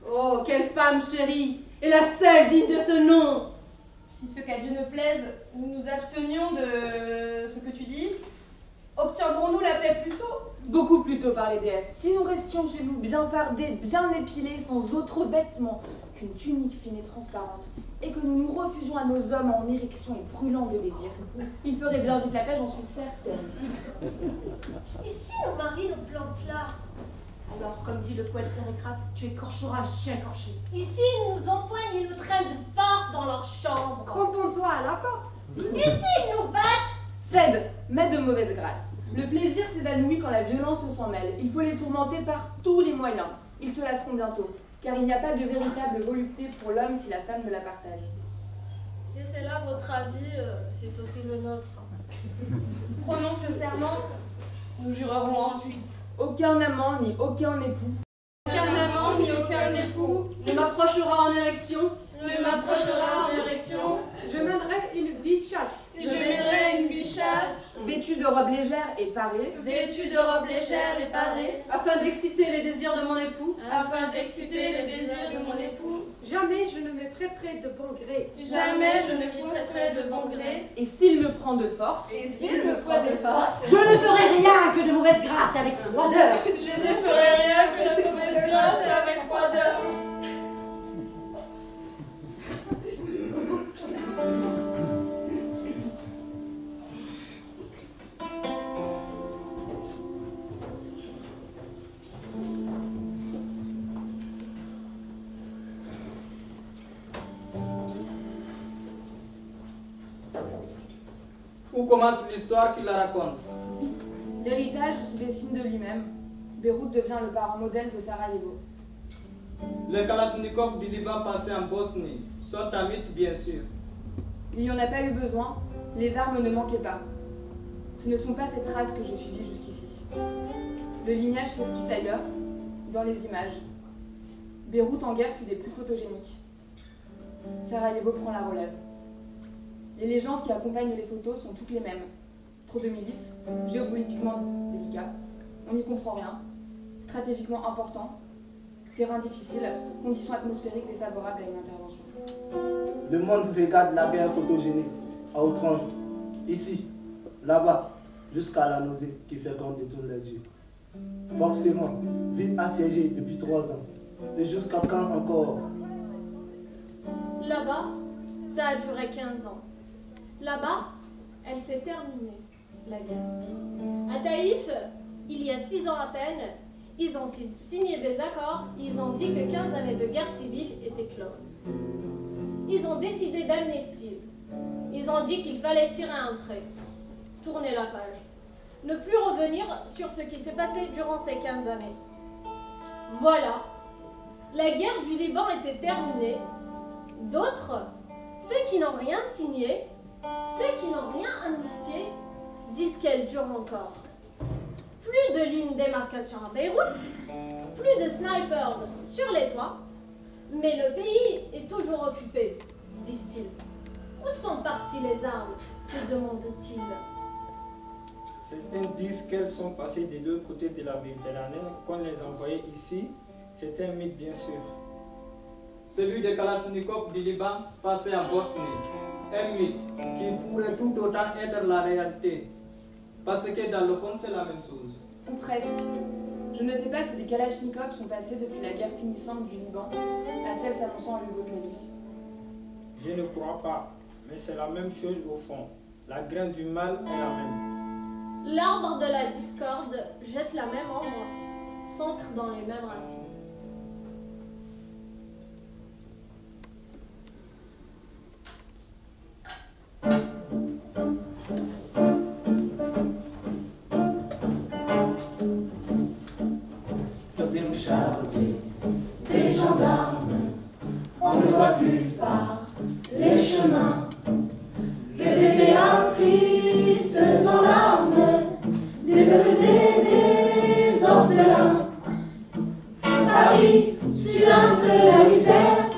Oh, quelle femme chérie! Et la seule digne de ce nom! Si ce qu'à Dieu ne plaise, nous nous abstenions de ce que tu dis, obtiendrons-nous la paix plus tôt? Beaucoup plus tôt par les déesses. Si nous restions chez nous bien fardés, bien épilés, sans autre vêtement qu'une tunique fine et transparente, et que nous nous refusions à nos hommes en érection et brûlant de désir, il ferait bien vite la paix, j'en suis certaine. Et si nos maris nous plantent là? Alors, comme dit le poète Péricrate, tu écorcheras un chien écorché. Ici, ils nous empoignent et nous traînent de force dans leur chambre. Crampons-toi à la porte. Et s'ils nous battent? Cède, mais de mauvaise grâce. Le plaisir s'évanouit quand la violence s'en mêle. Il faut les tourmenter par tous les moyens. Ils se lasseront bientôt. car il n'y a pas de véritable volupté pour l'homme si la femme ne la partage. Si c'est là votre avis, c'est aussi le nôtre. Prononce le serment, nous jurerons ensuite. Aucun amant ni aucun époux. Aucun amant ni aucun époux ne m'approchera en érection. Ne m'approchera en érection. Je mènerai une vie chaste. Je mènerai une vie chaste. Vêtue de robe légère et parée. Vêtue de robe légère et parée. Afin d'exciter les désirs de mon époux. Afin d'exciter les désirs de mon époux. Jamais je ne me prêterai de bon gré. Jamais je ne m'y prêterai de bon gré. Et s'il me prend de force. Et s'il me prend de force. Je ne ferai rien que de mauvaise grâce avec froideur. Je ne ferai rien que de mauvaise grâce et avec froideur. Où commence l'histoire qui la raconte? L'héritage se dessine de lui-même. Beyrouth devient le parent modèle de Sarajevo. Les Kalachnikovs du Liban passés en Bosnie sont un mythe, bien sûr. Il n'y en a pas eu besoin, les armes ne manquaient pas. Ce ne sont pas ces traces que j'ai suivies jusqu'ici. Le lignage s'esquisse ailleurs, dans les images. Beyrouth en guerre fut des plus photogéniques. Sarajevo prend la relève. Les légendes qui accompagnent les photos sont toutes les mêmes. Trop de milices, géopolitiquement délicat, on n'y comprend rien, stratégiquement important, terrain difficile, conditions atmosphériques défavorables à une intervention. Le monde regarde la guerre photogénique à outrance, ici, là-bas, jusqu'à la nausée qui fait qu'on détourne les yeux. Forcément, ville assiégée depuis 3 ans. Et jusqu'à quand encore? Là-bas, ça a duré 15 ans. Là-bas, elle s'est terminée, la guerre. À Taïf, il y a 6 ans à peine, ils ont signé des accords, ils ont dit que 15 années de guerre civile étaient closes. Ils ont décidé d'amnistie. Ils ont dit qu'il fallait tirer un trait, tourner la page, ne plus revenir sur ce qui s'est passé durant ces 15 années. Voilà, la guerre du Liban était terminée. D'autres, ceux qui n'ont rien signé, ceux qui n'ont rien amnistié, disent qu'elle dure encore. Plus de lignes de démarcation à Beyrouth, plus de snipers sur les toits, mais le pays est toujours occupé, disent-ils. Où sont parties les armes, se demande-t-il. Certains disent qu'elles sont passées de l'autre côté de la Méditerranée, qu'on les envoyait ici. C'est un mythe, bien sûr. Celui des Kalachnikovs du Liban passé en Bosnie. Un mythe qui pourrait tout autant être la réalité. Parce que dans le fond, c'est la même chose. Ou presque. Je ne sais pas si des Kalachnikovs sont passés depuis la guerre finissante du Liban à celle s'annonçant en Yougoslavie. Je ne crois pas, mais c'est la même chose au fond. La graine du mal est la même. L'arbre de la discorde jette la même ombre, s'ancre dans les mêmes racines. Sur des mouchards et des gendarmes, on ne voit plus par les chemins que des béatrices en larmes, des veuves et des orphelins. Paris suinte la misère,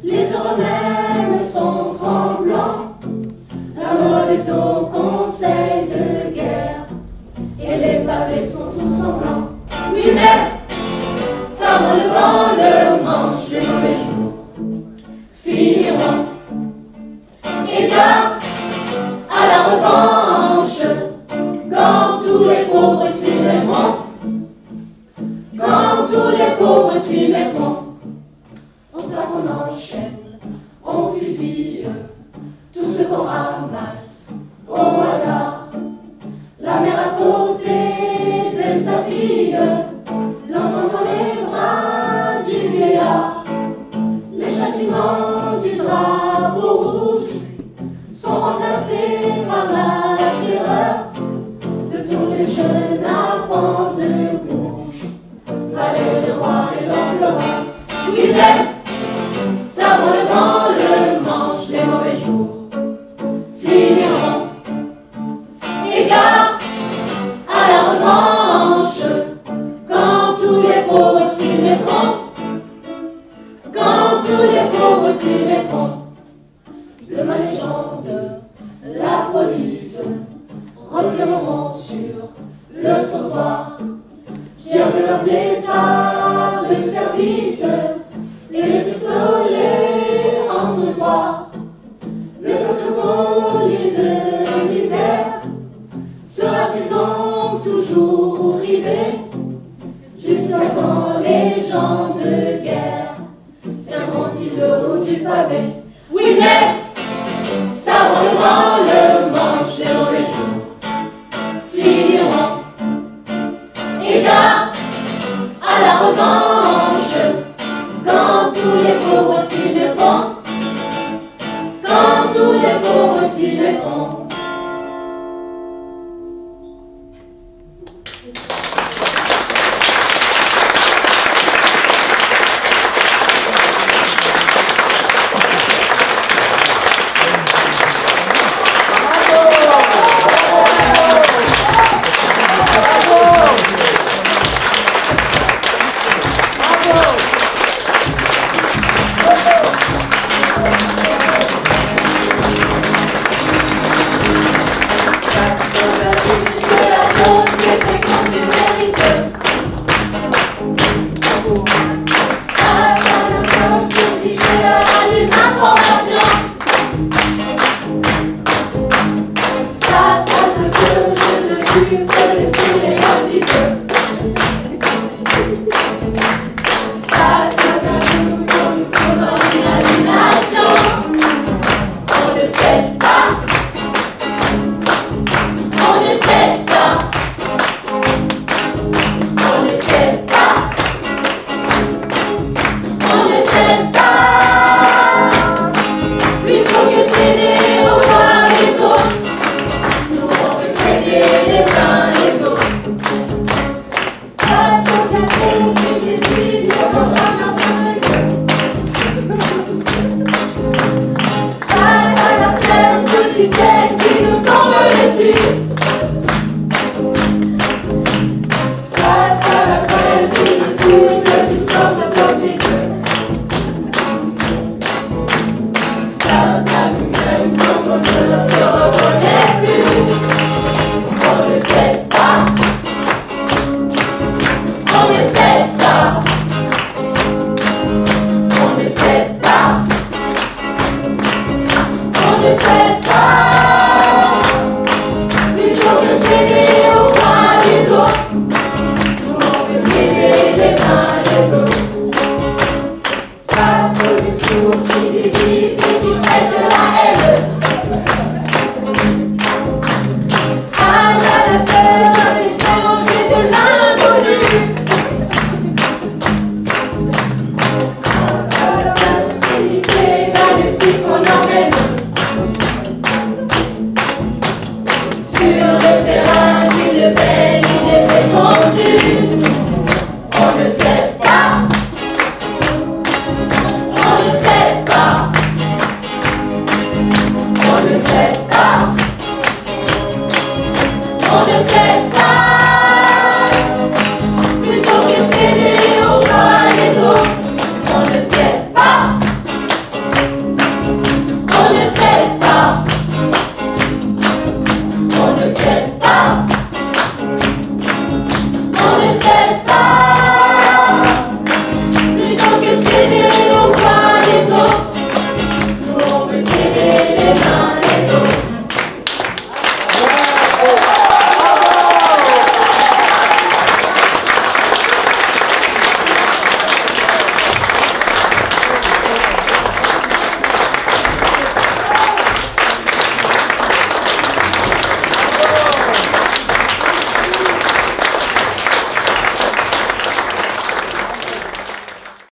les heureux même sont tremblants. La mode est au conseil de guerre, et les pavés sont tous en blanc. Oui, mais ça vole dans le manche, les mauvais jours finiront. Et gare à la revanche, quand tous les pauvres s'y mettront. Quand tous les pauvres s'y mettront. On tape, on enchaîne, on fusille tout ce qu'on ramasse au hasard. La mère à côté de sa fille, l'enfant dans les bras du vieillard. Les châtiments du drapeau rouge sont remplacés par la terreur de tous les jeunes à pans de bouche. Valets de roi et d'or pleurant, Oui, mais savons le temps, le manche, les mauvais jours finiront. Égard à la revanche, quand tous les pauvres s'y mettront, quand tous les pauvres s'y mettront. Demain les gens de la police reviendront sur le trottoir, fiers de leurs états de service et les pistolets en ce soir. Le peuple volé de misère sera-t-il donc toujours rivé jusqu'à quand les gens de guerre tiendront-ils le haut du pavé? Oui, mais savons le vent,